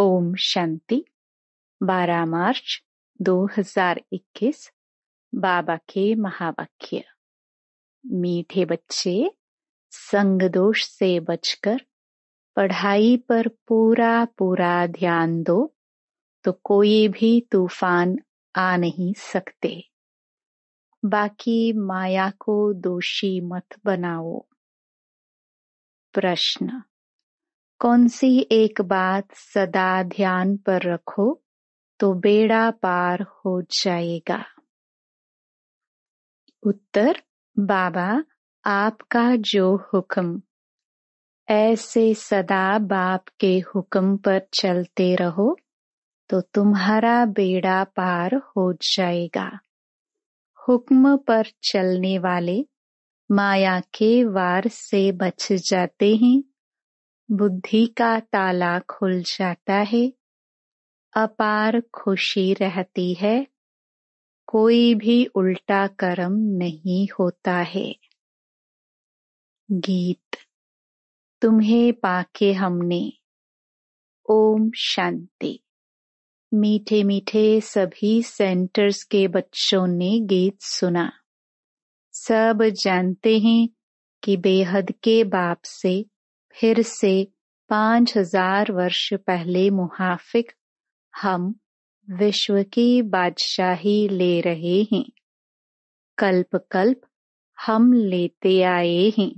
ओम शांति। 12 मार्च 2021 बाबा के महावाक्य। मीठे बच्चे, संग दोष से बचकर पढ़ाई पर पूरा पूरा ध्यान दो तो कोई भी तूफान आ नहीं सकते। बाकी माया को दोषी मत बनाओ। प्रश्न: कौन सी एक बात सदा ध्यान पर रखो तो बेड़ा पार हो जाएगा? उत्तर: बाबा आपका जो हुक्म। ऐसे सदा बाप के हुक्म पर चलते रहो तो तुम्हारा बेड़ा पार हो जाएगा। हुक्म पर चलने वाले माया के वार से बच जाते हैं। बुद्धि का ताला खुल जाता है। अपार खुशी रहती है। कोई भी उल्टा कर्म नहीं होता है। गीत। तुम्हें पाके हमने। ओम शांति। मीठे मीठे सभी सेंटर्स के बच्चों ने गीत सुना। सब जानते हैं कि बेहद के बाप से फिर से 5000 वर्ष पहले मुहाफिक हम विश्व की बादशाही ले रहे हैं। कल्प कल्प हम लेते आए हैं।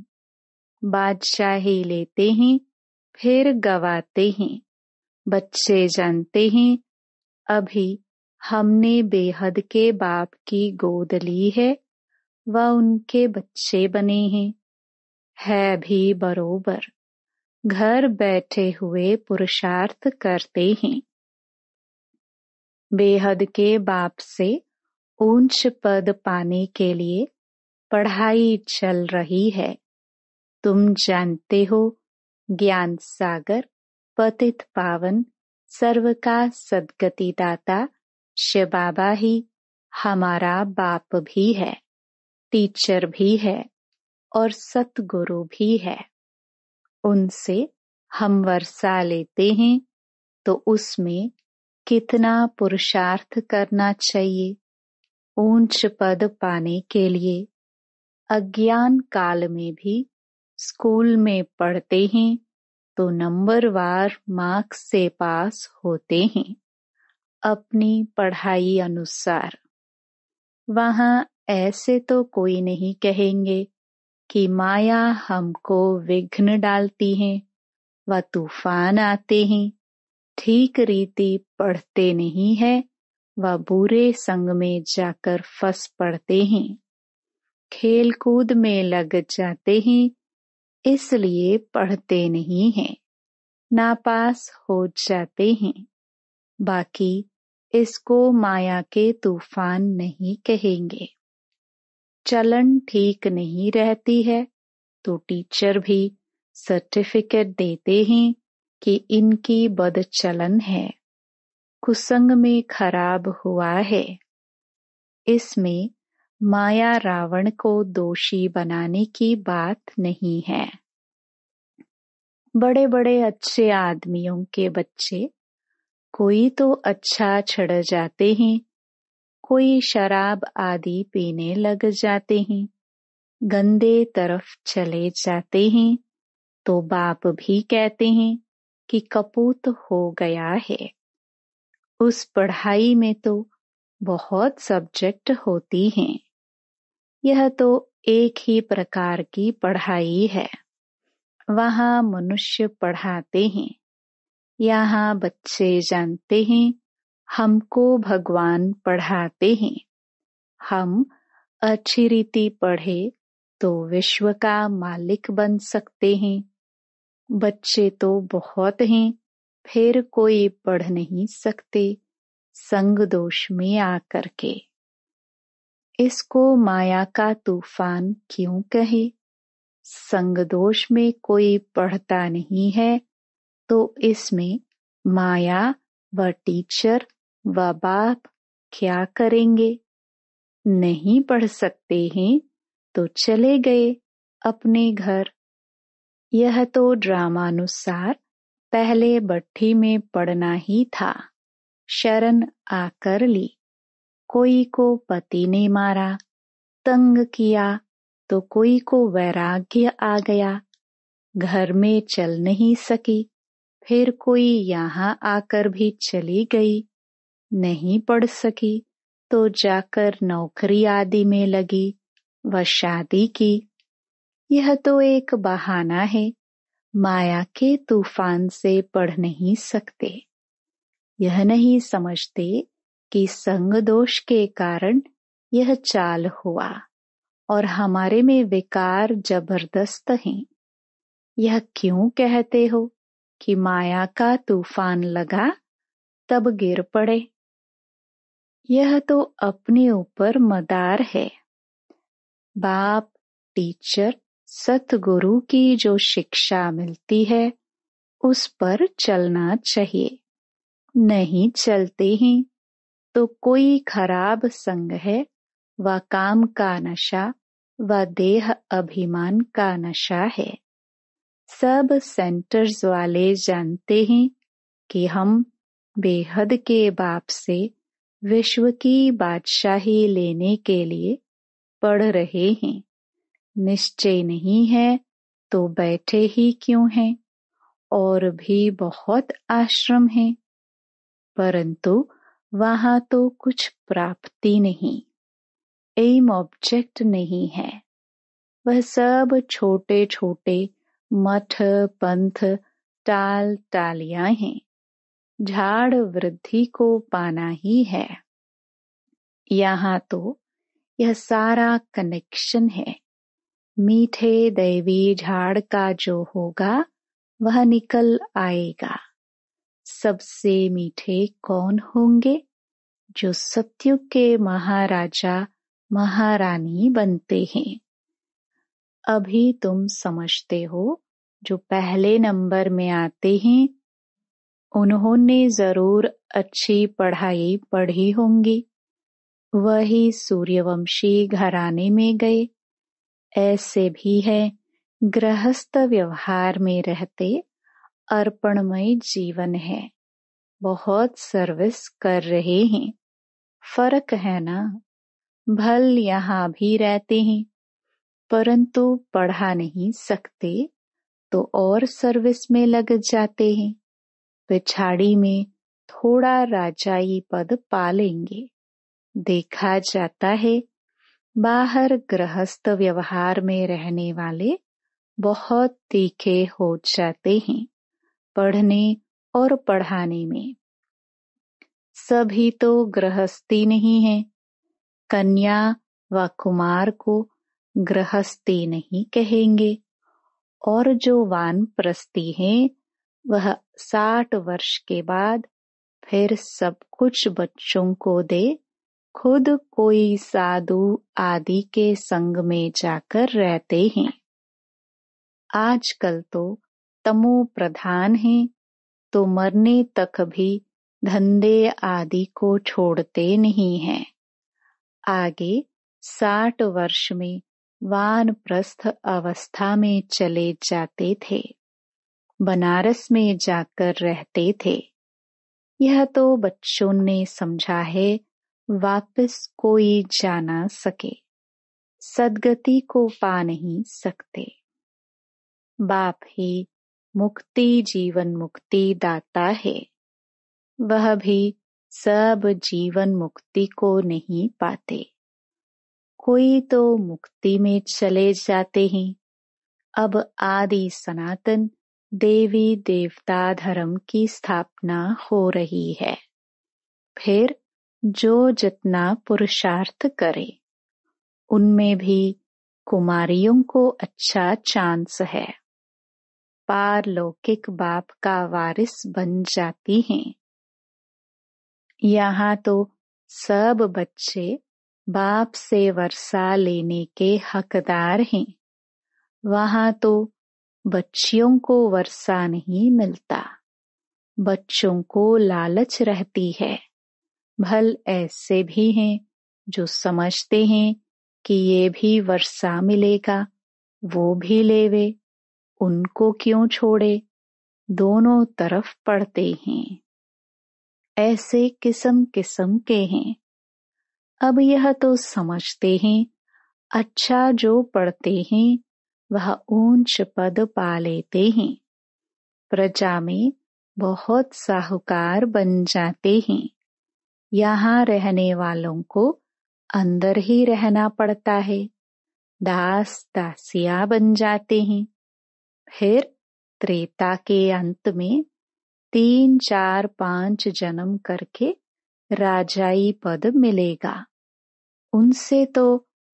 बादशाही लेते हैं फिर गवाते हैं। बच्चे जानते हैं अभी हमने बेहद के बाप की गोद ली है व उनके बच्चे बने हैं। है भी बरोबर। घर बैठे हुए पुरुषार्थ करते हैं। बेहद के बाप से ऊंच पद पाने के लिए पढ़ाई चल रही है। तुम जानते हो ज्ञान सागर पतित पावन सर्व का सद्गति दाता शिव बाबा ही हमारा बाप भी है, टीचर भी है और सतगुरु भी है। उनसे हम वर्षा लेते हैं तो उसमें कितना पुरुषार्थ करना चाहिए ऊंच पद पाने के लिए। अज्ञान काल में भी स्कूल में पढ़ते हैं तो नंबरवार मार्क्स से पास होते हैं अपनी पढ़ाई अनुसार। वहाँ ऐसे तो कोई नहीं कहेंगे कि माया हमको विघ्न डालती है व तूफान आते हैं। ठीक रीति पढ़ते नहीं है व बुरे संग में जाकर फंस पड़ते हैं। खेल कूद में लग जाते हैं इसलिए पढ़ते नहीं हैं, नापास हो जाते हैं। बाकी इसको माया के तूफान नहीं कहेंगे। चलन ठीक नहीं रहती है तो टीचर भी सर्टिफिकेट देते हैं कि इनकी बदचलन है, कुसंग में खराब हुआ है। इसमें माया रावण को दोषी बनाने की बात नहीं है। बड़े बड़े अच्छे आदमियों के बच्चे कोई तो अच्छा छड़ जाते हैं, कोई शराब आदि पीने लग जाते हैं, गंदे तरफ चले जाते हैं तो बाप भी कहते हैं कि कपूत हो गया है। उस पढ़ाई में तो बहुत सब्जेक्ट होती हैं। यह तो एक ही प्रकार की पढ़ाई है। वहाँ मनुष्य पढ़ाते हैं, यहाँ बच्चे जानते हैं हमको भगवान पढ़ाते हैं। हम अच्छी रीति पढ़े तो विश्व का मालिक बन सकते हैं। बच्चे तो बहुत हैं, फिर कोई पढ़ नहीं सकते संग दोष में आकर के। इसको माया का तूफान क्यों कहे? संग दोष में कोई पढ़ता नहीं है तो इसमें माया व टीचर व बाप क्या करेंगे? नहीं पढ़ सकते हैं तो चले गए अपने घर। यह तो ड्रामानुसार पहले भट्ठी में पड़ना ही था, शरण आकर ली। कोई को पति ने मारा, तंग किया, तो कोई को वैराग्य आ गया, घर में चल नहीं सकी, फिर कोई यहाँ आकर भी चली गई, नहीं पढ़ सकी तो जाकर नौकरी आदि में लगी व शादी की। यह तो एक बहाना है, माया के तूफान से पढ़ नहीं सकते। यह नहीं समझते कि संग दोष के कारण यह चाल हुआ और हमारे में विकार जबरदस्त हैं। यह क्यों कहते हो कि माया का तूफान लगा तब गिर पड़े? यह तो अपने ऊपर मदार है। बाप, टीचर, सतगुरु की जो शिक्षा मिलती है उस पर चलना चाहिए। नहीं चलते ही तो कोई खराब संग है व काम का नशा व देह अभिमान का नशा है। सब सेंटर्स वाले जानते हैं कि हम बेहद के बाप से विश्व की बादशाही लेने के लिए पढ़ रहे हैं। निश्चय नहीं है तो बैठे ही क्यों हैं? और भी बहुत आश्रम हैं, परंतु वहां तो कुछ प्राप्ति नहीं, एम ऑब्जेक्ट नहीं है। वह सब छोटे छोटे मठ पंथ टाल टालियां हैं। झाड़ वृद्धि को पाना ही है। यहाँ तो यह सारा कनेक्शन है। मीठे दैवी झाड़ का जो होगा वह निकल आएगा। सबसे मीठे कौन होंगे? जो सतयुग के महाराजा महारानी बनते हैं। अभी तुम समझते हो जो पहले नंबर में आते हैं उन्होंने जरूर अच्छी पढ़ाई पढ़ी होंगी, वही सूर्यवंशी घराने में गए। ऐसे भी है गृहस्थ व्यवहार में रहते अर्पणमय जीवन है, बहुत सर्विस कर रहे हैं। फर्क है ना? भल यहाँ भी रहते हैं परंतु पढ़ा नहीं सकते तो और सर्विस में लग जाते हैं। पिछाड़ी में थोड़ा राजाई पद पा लेंगे। देखा जाता है बाहर गृहस्थ व्यवहार में रहने वाले बहुत तीखे हो जाते हैं पढ़ने और पढ़ाने में। सभी तो गृहस्थी नहीं है। कन्या व कुमार को गृहस्थी नहीं कहेंगे और जो वानप्रस्थी हैं वह 60 वर्ष के बाद फिर सब कुछ बच्चों को दे खुद कोई साधु आदि के संग में जाकर रहते हैं। आजकल तो तमो प्रधान है तो मरने तक भी धंधे आदि को छोड़ते नहीं हैं। आगे 60 वर्ष में वानप्रस्थ अवस्था में चले जाते थे, बनारस में जाकर रहते थे। यह तो बच्चों ने समझा है वापस कोई जा ना सके, सदगति को पा नहीं सकते। बाप ही मुक्ति जीवन मुक्ति दाता है, वह भी सब जीवन मुक्ति को नहीं पाते। कोई तो मुक्ति में चले जाते हैं। अब आदि सनातन देवी देवता धर्म की स्थापना हो रही है। फिर जो जितना पुरुषार्थ करे उनमें भी कुमारियों को अच्छा चांस है। पारलौकिक बाप का वारिस बन जाती हैं। यहाँ तो सब बच्चे बाप से वर्षा लेने के हकदार हैं। वहाँ तो बच्चियों को वर्षा नहीं मिलता, बच्चों को लालच रहती है। भल ऐसे भी हैं जो समझते हैं कि ये भी वर्षा मिलेगा, वो भी लेवे, उनको क्यों छोड़े। दोनों तरफ पढ़ते हैं। ऐसे किस्म किस्म के हैं। अब यह तो समझते हैं, अच्छा जो पढ़ते हैं वह ऊंच पद पा लेते हैं, प्रजा में बहुत साहूकार बन जाते हैं। यहाँ रहने वालों को अंदर ही रहना पड़ता है, दास दासिया बन जाते हैं। फिर त्रेता के अंत में 3, 4, 5 जन्म करके राजाई पद मिलेगा। उनसे तो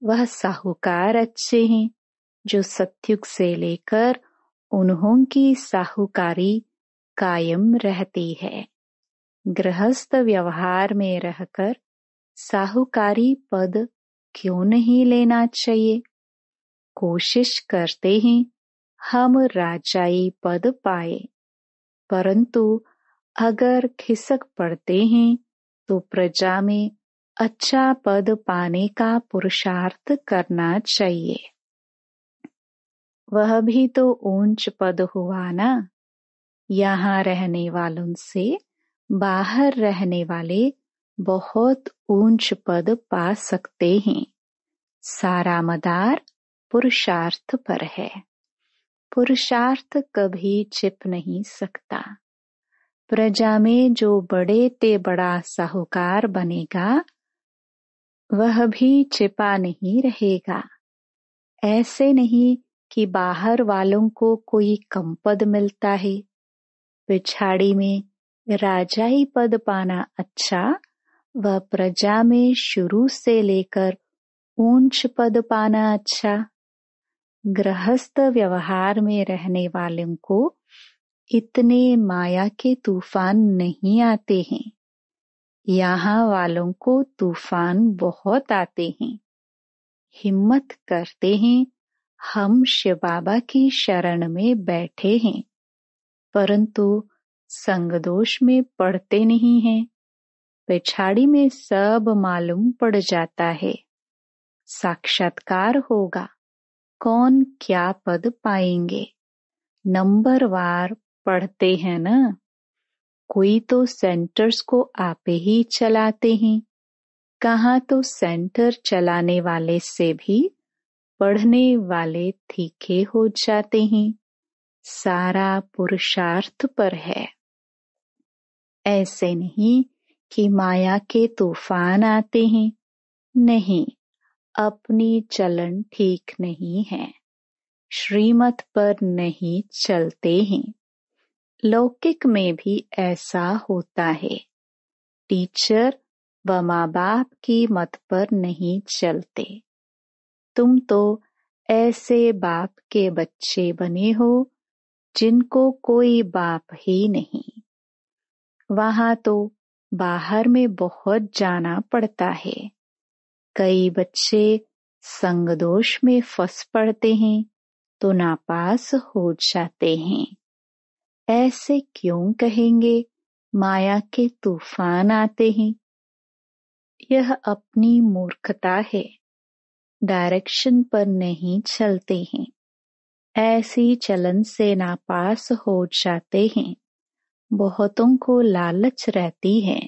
वह साहूकार अच्छे हैं जो सतयुग से लेकर उन्हों की साहूकारी कायम रहती है। गृहस्थ व्यवहार में रहकर साहूकारी पद क्यों नहीं लेना चाहिए? कोशिश करते हैं हम राजाई पद पाए, परंतु अगर खिसक पड़ते हैं तो प्रजा में अच्छा पद पाने का पुरुषार्थ करना चाहिए। वह भी तो ऊंच पद हुआ ना। यहाँ रहने वालों से बाहर रहने वाले बहुत ऊंच पद पा सकते हैं। सारा मदार पुरुषार्थ पर है। पुरुषार्थ कभी छिप नहीं सकता। प्रजा में जो बड़े ते बड़ा साहूकार बनेगा वह भी छिपा नहीं रहेगा। ऐसे नहीं कि बाहर वालों को कोई कम पद मिलता है, पिछाड़ी में राजाई पद पाना अच्छा व प्रजा में शुरू से लेकर ऊंच पद पाना अच्छा। गृहस्थ व्यवहार में रहने वालों को इतने माया के तूफान नहीं आते हैं। यहाँ वालों को तूफान बहुत आते हैं। हिम्मत करते हैं हम शिव बाबा की शरण में बैठे हैं, परंतु संग दोष में पड़ते नहीं हैं। पिछाड़ी में सब मालूम पड़ जाता है। साक्षात्कार होगा, कौन क्या पद पाएंगे। नंबरवार पढ़ते हैं ना। कोई तो सेंटर्स को आपे ही चलाते हैं, कहाँ तो सेंटर चलाने वाले से भी पढ़ने वाले तीखे हो जाते हैं। सारा पुरुषार्थ पर है। ऐसे नहीं कि माया के तूफान आते हैं, नहीं, अपनी चलन ठीक नहीं है, श्रीमत पर नहीं चलते हैं। लौकिक में भी ऐसा होता है। टीचर व माँ बाप की मत पर नहीं चलते। तुम तो ऐसे बाप के बच्चे बने हो जिनको कोई बाप ही नहीं। वहाँ तो बाहर में बहुत जाना पड़ता है। कई बच्चे संग दोष में फंस पड़ते हैं तो नापास हो जाते हैं। ऐसे क्यों कहेंगे माया के तूफान आते हैं? यह अपनी मूर्खता है। डायरेक्शन पर नहीं चलते हैं। ऐसी चलन से नापास हो जाते हैं। बहुतों को लालच रहती है।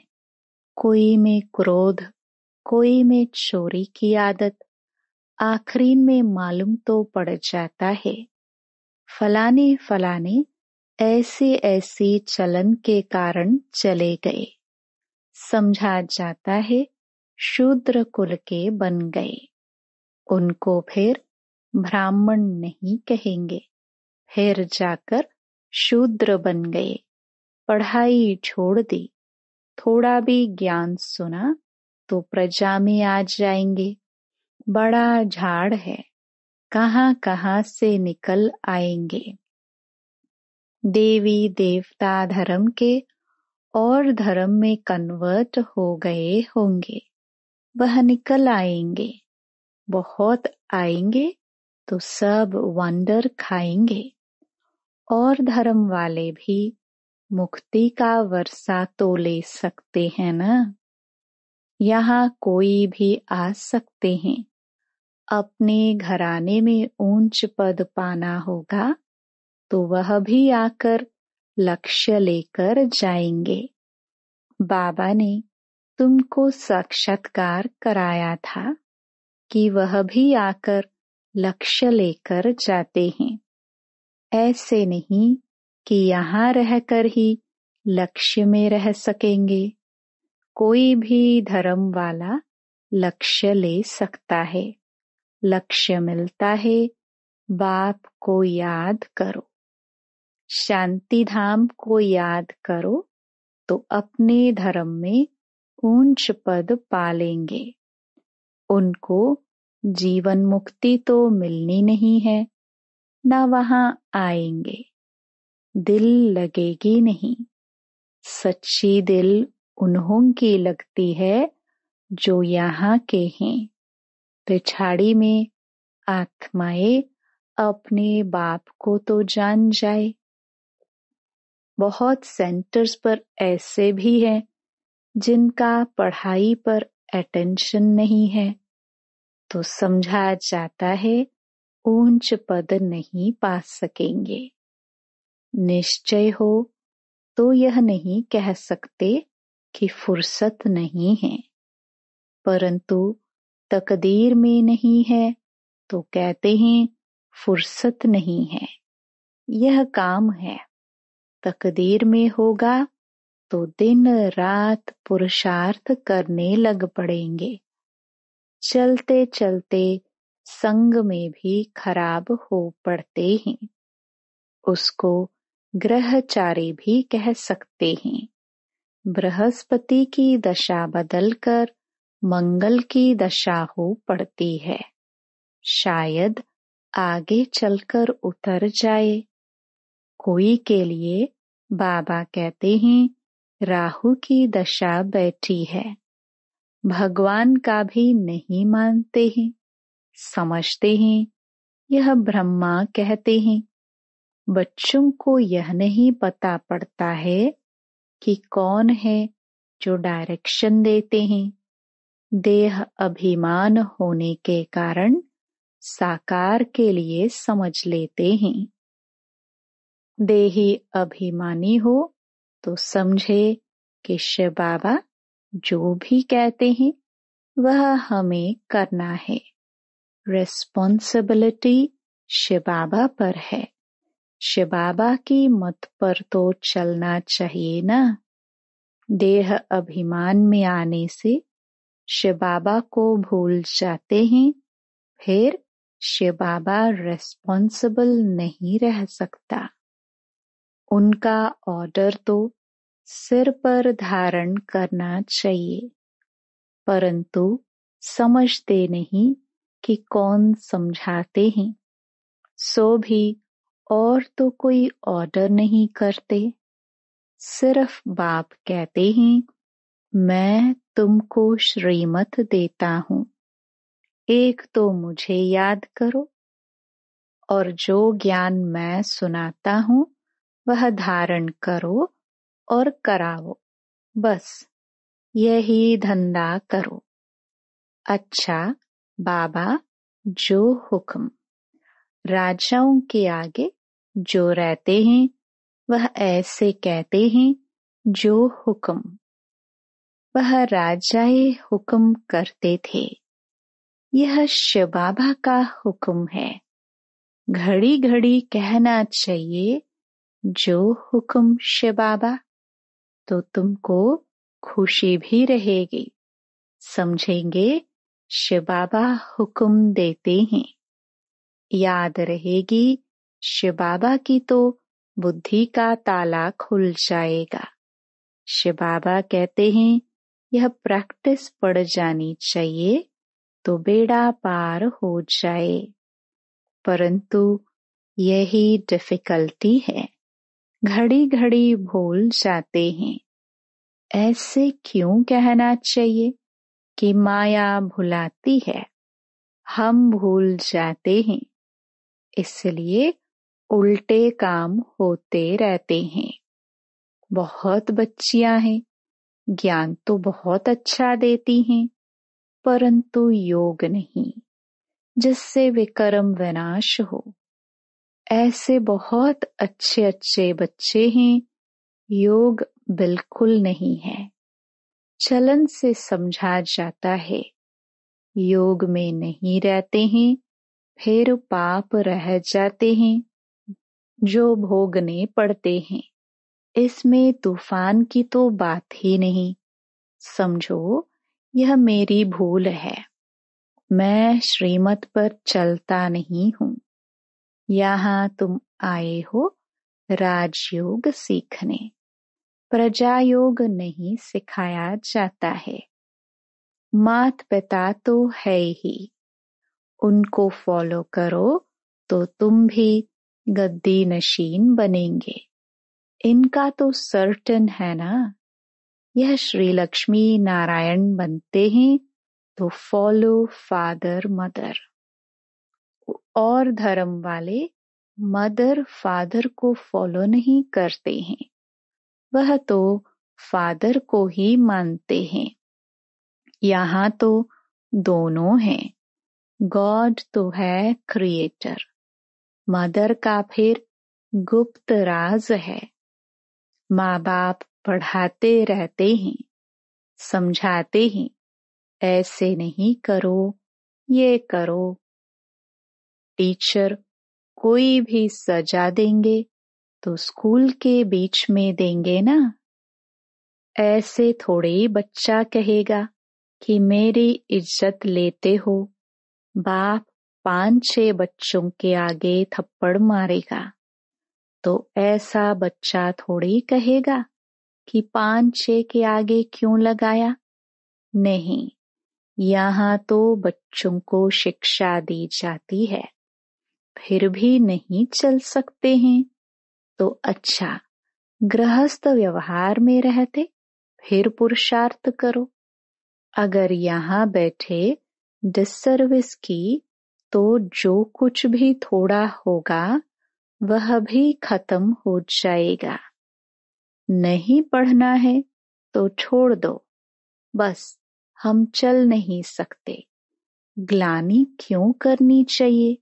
कोई में क्रोध, कोई में चोरी की आदत। आखिरी में मालूम तो पड़ जाता है फलाने फलाने ऐसे ऐसी चलन के कारण चले गए। समझा जाता है शूद्र कुल के बन गए। उनको फिर ब्राह्मण नहीं कहेंगे, फिर जाकर शूद्र बन गए। पढ़ाई छोड़ दी, थोड़ा भी ज्ञान सुना तो प्रजा में आ जाएंगे। बड़ा झाड़ है, कहाँ कहाँ से निकल आएंगे। देवी देवता धर्म के और धर्म में कन्वर्ट हो गए होंगे, वह निकल आएंगे। बहुत आएंगे तो सब वंडर खाएंगे। और धर्म वाले भी मुक्ति का वर्षा तो ले सकते हैं ना। यहाँ कोई भी आ सकते हैं। अपने घराने में ऊंच पद पाना होगा तो वह भी आकर लक्ष्य लेकर जाएंगे। बाबा ने तुमको साक्षात्कार कराया था कि वह भी आकर लक्ष्य लेकर जाते हैं। ऐसे नहीं कि यहाँ रहकर ही लक्ष्य में रह सकेंगे। कोई भी धर्म वाला लक्ष्य ले सकता है। लक्ष्य मिलता है, बाप को याद करो, शांति धाम को याद करो तो अपने धर्म में ऊंच पद पालेंगे। उनको जीवन मुक्ति तो मिलनी नहीं है, न वहां आएंगे। दिल लगेगी नहीं। सच्ची दिल उन्हों की लगती है जो यहाँ के हैं। पिछाड़ी में आत्माएं अपने बाप को तो जान जाए। बहुत सेंटर्स पर ऐसे भी हैं जिनका पढ़ाई पर अटेंशन नहीं है, तो समझा जाता है ऊंच पद नहीं पा सकेंगे। निश्चय हो तो यह नहीं कह सकते कि फुर्सत नहीं है, परंतु तकदीर में नहीं है तो कहते हैं फुर्सत नहीं है। यह काम है, तकदीर में होगा तो दिन रात पुरुषार्थ करने लग पड़ेंगे। चलते चलते संग में भी खराब हो पड़ते हैं। उसको ग्रहचारी भी कह सकते हैं। बृहस्पति की दशा बदलकर मंगल की दशा हो पड़ती है। शायद आगे चलकर उतर जाए। कोई के लिए बाबा कहते हैं राहु की दशा बैठी है। भगवान का भी नहीं मानते हैं, समझते हैं यह ब्रह्मा कहते हैं। बच्चों को यह नहीं पता पड़ता है कि कौन है जो डायरेक्शन देते हैं। देह अभिमान होने के कारण साकार के लिए समझ लेते हैं। देही अभिमानी हो तो समझे कि शिव बाबा जो भी कहते हैं वह हमें करना है। रिस्पॉन्सिबिलिटी शिव बाबा पर है। शिव बाबा की मत पर तो चलना चाहिए ना। देह अभिमान में आने से शिव बाबा को भूल जाते हैं, फिर शिव बाबा रिस्पॉन्सिबल नहीं रह सकता। उनका ऑर्डर तो सिर पर धारण करना चाहिए, परंतु समझते नहीं कि कौन समझाते हैं। सो भी और तो कोई ऑर्डर नहीं करते। सिर्फ बाप कहते हैं मैं तुमको श्रीमत देता हूँ, एक तो मुझे याद करो और जो ज्ञान मैं सुनाता हूँ वह धारण करो और कराओ। बस यही धंधा करो। अच्छा बाबा जो हुक्म। राजाओं के आगे जो रहते हैं वह ऐसे कहते हैं जो हुक्म। वह राजाए हुक्म करते थे। यह शिव बाबा का हुक्म है। घड़ी घड़ी कहना चाहिए जो हुक्म शिव बाबा, तो तुमको खुशी भी रहेगी। समझेंगे शिव बाबा हुक्म देते हैं। याद रहेगी शिव बाबा की तो बुद्धि का ताला खुल जाएगा। शिव बाबा कहते हैं यह प्रैक्टिस पड़ जानी चाहिए तो बेड़ा पार हो जाए, परंतु यही डिफिकल्टी है। घड़ी घड़ी भूल जाते हैं। ऐसे क्यों कहना चाहिए कि माया भुलाती है? हम भूल जाते हैं, इसलिए उल्टे काम होते रहते हैं। बहुत बच्चियां हैं, ज्ञान तो बहुत अच्छा देती हैं, परंतु योग नहीं, जिससे विकर्म विनाश हो। ऐसे बहुत अच्छे अच्छे बच्चे हैं योग बिल्कुल नहीं है। चलन से समझा जाता है। योग में नहीं रहते हैं, फिर पाप रह जाते हैं जो भोगने पड़ते हैं। इसमें तूफान की तो बात ही नहीं। समझो, यह मेरी भूल है। मैं श्रीमत पर चलता नहीं हूँ। यहाँ तुम आए हो राजयोग सीखने। प्रजा योग नहीं सिखाया जाता है। मात पिता तो है ही, उनको फॉलो करो तो तुम भी गद्दी नशीन बनेंगे। इनका तो सर्टेन है ना। यह श्री लक्ष्मी नारायण बनते हैं तो फॉलो फादर मदर। और धर्म वाले मदर फादर को फॉलो नहीं करते हैं, वह तो फादर को ही मानते हैं। यहाँ तो दोनों हैं। गॉड तो है क्रिएटर, मदर का फिर गुप्त राज है। माँ बाप पढ़ाते रहते हैं, समझाते हैं, ऐसे नहीं करो, ये करो। टीचर कोई भी सजा देंगे तो स्कूल के बीच में देंगे ना। ऐसे थोड़े बच्चा कहेगा कि मेरी इज्जत लेते हो। बाप 5-6 बच्चों के आगे थप्पड़ मारेगा तो ऐसा बच्चा थोड़ी कहेगा कि 5-6 के आगे क्यों लगाया। नहीं, यहाँ तो बच्चों को शिक्षा दी जाती है, फिर भी नहीं चल सकते हैं तो अच्छा, गृहस्थ व्यवहार में रहते फिर पुरुषार्थ करो। अगर यहाँ बैठे डिससर्विस की तो जो कुछ भी थोड़ा होगा वह भी खत्म हो जाएगा। नहीं पढ़ना है तो छोड़ दो, बस हम चल नहीं सकते। ग्लानि क्यों करनी चाहिए?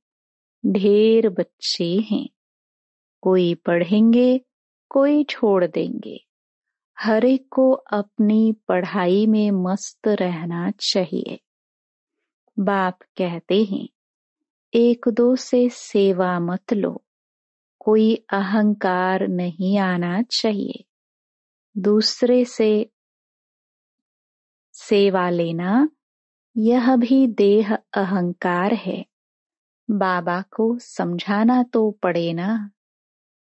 ढेर बच्चे हैं, कोई पढ़ेंगे, कोई छोड़ देंगे। हर एक को अपनी पढ़ाई में मस्त रहना चाहिए। बाप कहते हैं, एक दो से सेवा मत लो, कोई अहंकार नहीं आना चाहिए। दूसरे से सेवा लेना यह भी देह अहंकार है। बाबा को समझाना तो पड़े ना,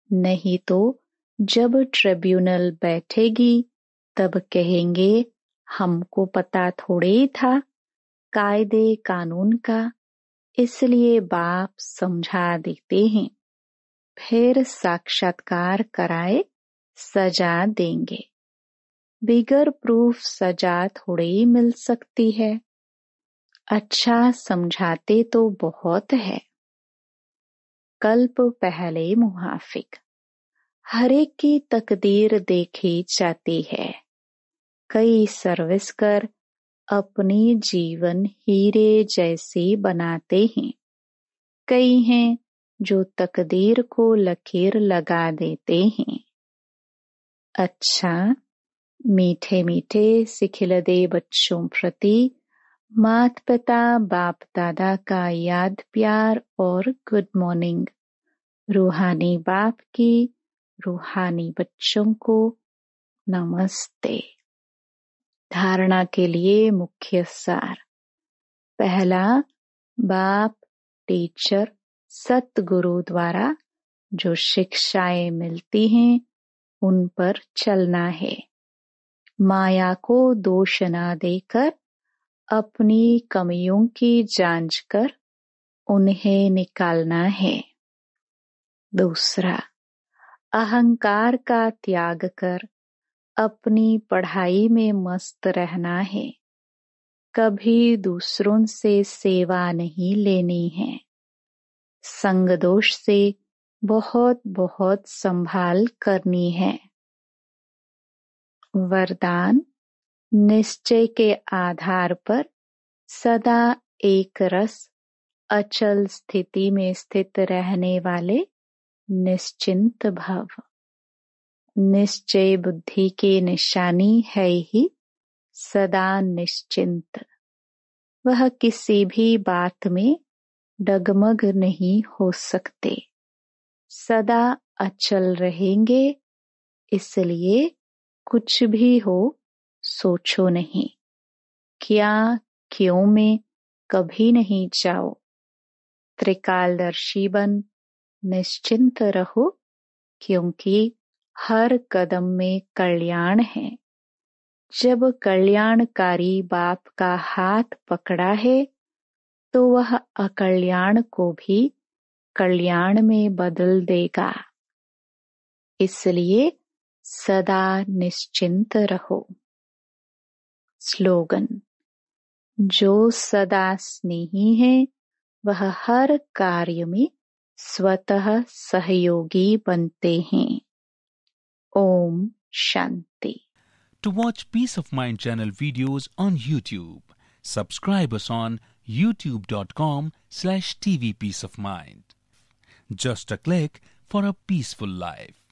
नहीं तो जब ट्रिब्यूनल बैठेगी तब कहेंगे हमको पता थोड़े ही था कायदे कानून का, इसलिए बाप समझा देते हैं। फिर साक्षात्कार कराए सजा देंगे। बिगर प्रूफ सजा थोड़े ही मिल सकती है। अच्छा समझाते तो बहुत है। कल्प पहले मुहाफिक। हर एक की तकदीर देखी जाती है। कई सर्विस कर अपनी जीवन हीरे जैसी बनाते हैं। कई हैं जो तकदीर को लकीर लगा देते हैं। अच्छा, मीठे मीठे सिखिलदे बच्चों प्रति मात पिता बाप दादा का याद प्यार और गुड मॉर्निंग। रूहानी बाप की रूहानी बच्चों को नमस्ते। धारणा के लिए मुख्य सार। पहला, बाप टीचर सतगुरु द्वारा जो शिक्षाएं मिलती हैं उन पर चलना है। माया को दोष न देकर अपनी कमियों की जांच कर उन्हें निकालना है। दूसरा, अहंकार का त्याग कर अपनी पढ़ाई में मस्त रहना है। कभी दूसरों से सेवा नहीं लेनी है। संग दोष से बहुत बहुत संभाल करनी है। वरदान, निश्चय के आधार पर सदा एक रस अचल स्थिति में स्थित रहने वाले निश्चिंत भव। निश्चय बुद्धि की निशानी है ही सदा निश्चिंत। वह किसी भी बात में डगमग नहीं हो सकते, सदा अचल रहेंगे। इसलिए कुछ भी हो सोचो नहीं, क्या क्यों में कभी नहीं जाओ। त्रिकालदर्शी बन निश्चिंत रहो, क्योंकि हर कदम में कल्याण है। जब कल्याणकारी बाप का हाथ पकड़ा है तो वह अकल्याण को भी कल्याण में बदल देगा। इसलिए सदा निश्चिंत रहो। स्लोगन: जो सदा स्नेही है वह हर कार्य में स्वतः सहयोगी बनते हैं। Om Shanti. To watch Peace of Mind channel videos on YouTube, subscribe us on youtube.com/tvpeaceofmind. Just a click for a peaceful life.